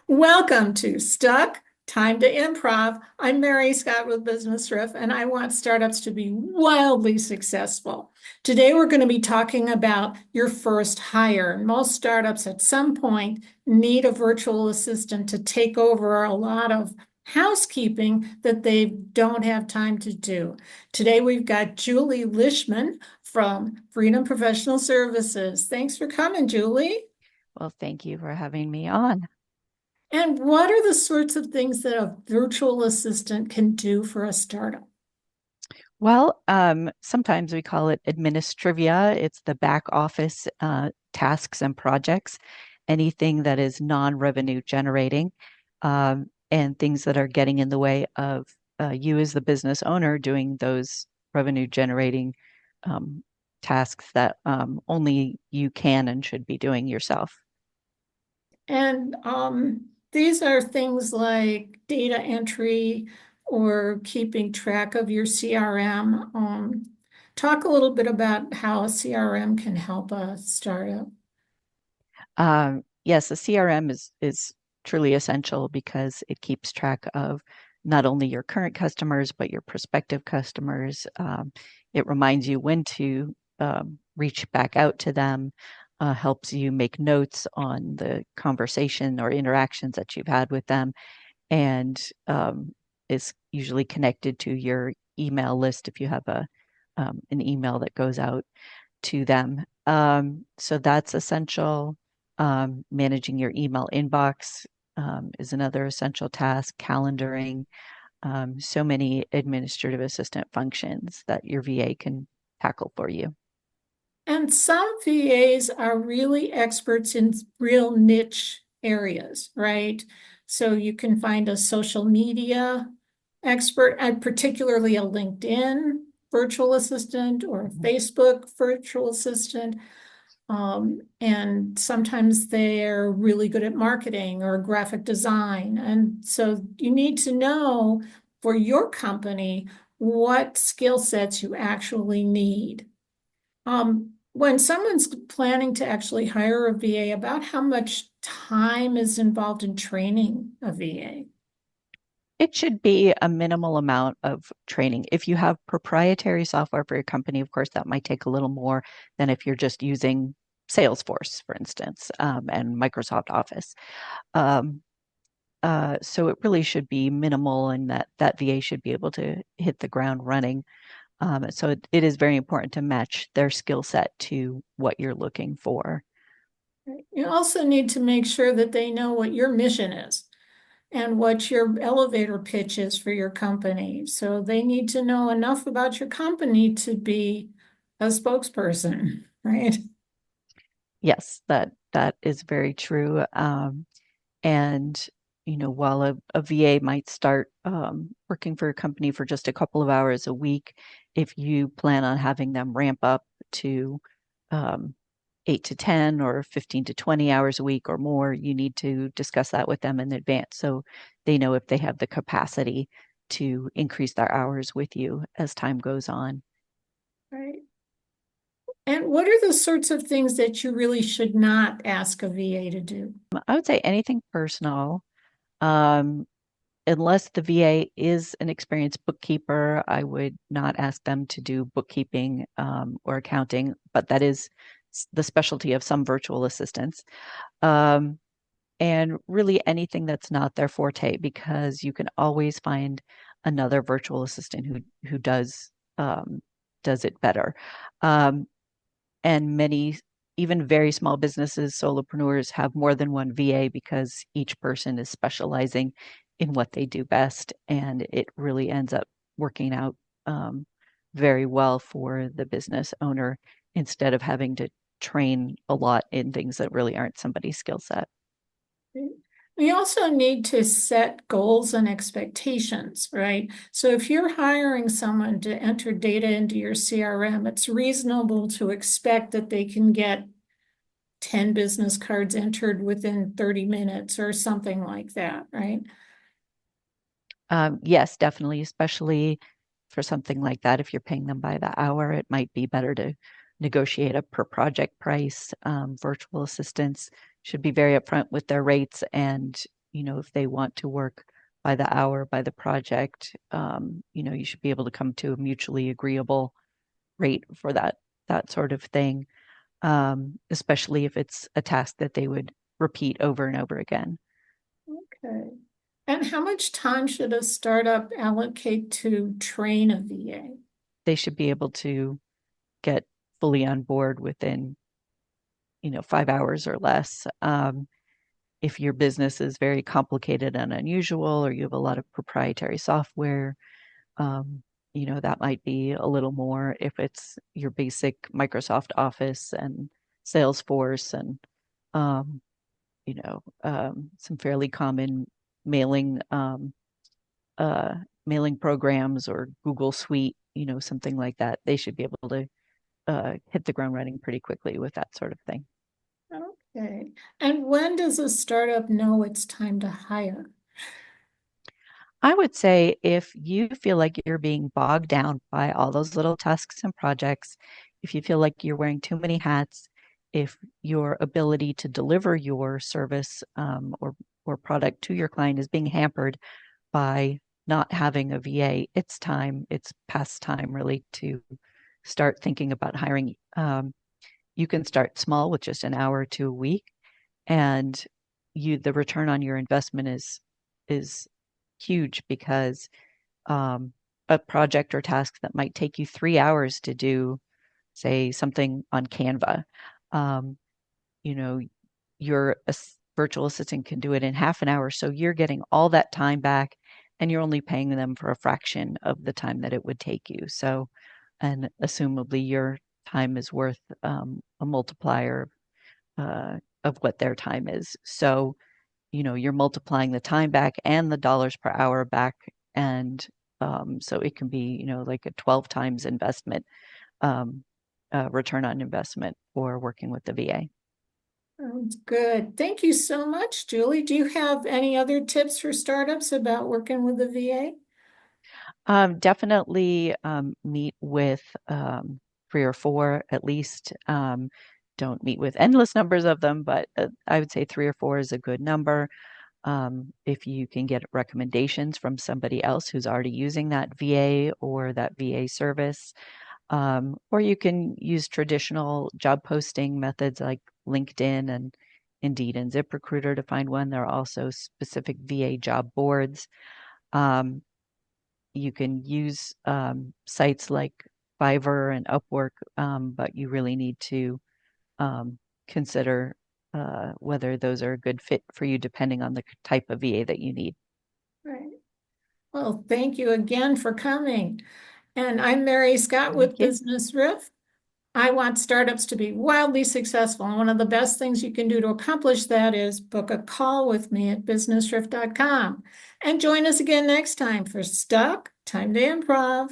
Welcome to Stuck, Time to Improv. I'm Mary Scott with Business Riff, and I want startups to be wildly successful. Today, we're going to be talking about your first hire. Most startups at some point need a virtual assistant to take over a lot of housekeeping that they don't have time to do. Today, we've got Julie Lichtman from Freedom Professional Services. Thanks for coming, Julie. Well, thank you for having me on. And what are the sorts of things that a virtual assistant can do for a startup? Well, sometimes we call it administrivia. It's the back office tasks and projects, anything that is non-revenue generating, and things that are getting in the way of you as the business owner doing those revenue generating um, tasks that only you can and should be doing yourself. And these are things like data entry or keeping track of your CRM. Talk a little bit about how a CRM can help a startup. Yes, the CRM is truly essential because it keeps track of not only your current customers but your prospective customers. It reminds you when to reach back out to them, helps you make notes on the conversation or interactions that you've had with them, and is usually connected to your email list if you have an email that goes out to them. So that's essential. Managing your email inbox is another essential task, calendaring, so many administrative assistant functions that your VA can tackle for you. And some VAs are really experts in real niche areas, right? So you can find a social media expert, and particularly a LinkedIn virtual assistant or a Facebook virtual assistant. And sometimes they're really good at marketing or graphic design. And so you need to know for your company what skill sets you actually need. When someone's planning to actually hire a VA, about how much time is involved in training a VA? It should be a minimal amount of training. If you have proprietary software for your company, of course, that might take a little more than if you're just using Salesforce, for instance, and Microsoft Office. Um, so it really should be minimal, and that VA should be able to hit the ground running. So it is very important to match their skill set to what you're looking for. You also need to make sure that they know what your mission is and what your elevator pitch is for your company. So they need to know enough about your company to be a spokesperson, right? Yes, that is very true. And while a VA might start working for a company for just a couple of hours a week, if you plan on having them ramp up to um, 8 to 10 or 15 to 20 hours a week or more, you need to discuss that with them in advance so they know if they have the capacity to increase their hours with you as time goes on. Right. And what are the sorts of things that you really should not ask a VA to do? I would say anything personal. Um, Unless the VA is an experienced bookkeeper, I would not ask them to do bookkeeping or accounting, but that is the specialty of some virtual assistants. Um, and really anything that's not their forte, because you can always find another virtual assistant who does it better. Um, and many, even very small businesses, solopreneurs have more than one VA because each person is specializing in what they do best, and it really ends up working out um, very well for the business owner instead of having to train a lot in things that really aren't somebody's skill set. We also need to set goals and expectations, right? So if you're hiring someone to enter data into your CRM, it's reasonable to expect that they can get 10 business cards entered within 30 minutes or something like that, right? Yes, definitely, especially for something like that. If you're paying them by the hour, it might be better to negotiate a per project price. Virtual assistants should be very upfront with their rates, and if they want to work by the hour, by the project, you should be able to come to a mutually agreeable rate for that sort of thing, especially if it's a task that they would repeat over and over again. Okay. And how much time should a startup allocate to train a VA? They should be able to get fully on board within 5 hours or less. If your business is very complicated and unusual, or you have a lot of proprietary software, um, that might be a little more. If it's your basic Microsoft Office and Salesforce and some fairly common mailing mailing programs or Google Suite, something like that, they should be able to hit the ground running pretty quickly with that sort of thing. Okay. And when does a startup know it's time to hire? I would say if you feel like you're being bogged down by all those little tasks and projects, if you feel like you're wearing too many hats, if your ability to deliver your service or product to your client is being hampered by not having a VA, it's past time really to start thinking about hiring. You can start small with just an hour to a week, and the return on your investment is huge because a project or task that might take you 3 hours to do, say something on Canva, um, you know, your virtual assistant can do it in half an hour. So you're getting all that time back and you're only paying them for a fraction of the time that it would take you. So, and assumably your time is worth a multiplier of what their time is. So, you're multiplying the time back and the dollars per hour back. And so it can be, like a 12 times investment, um, return on investment for working with the VA. Sounds good. Thank you so much, Julie. Do you have any other tips for startups about working with the VA? Definitely meet with 3 or 4 at least. Don't meet with endless numbers of them, but I would say 3 or 4 is a good number. If you can get recommendations from somebody else who's already using that VA or that VA service, or you can use traditional job posting methods like LinkedIn and Indeed and ZipRecruiter to find one. There are also specific VA job boards. Um, you can use sites like Fiverr and Upwork, but you really need to um, consider whether those are a good fit for you depending on the type of VA that you need. Right. Well, thank you again for coming. And I'm Mary Scott Thank with you. Business Riff. I want startups to be wildly successful. And one of the best things you can do to accomplish that is book a call with me at businessriff.com. And join us again next time for Stuck, Time to Improv.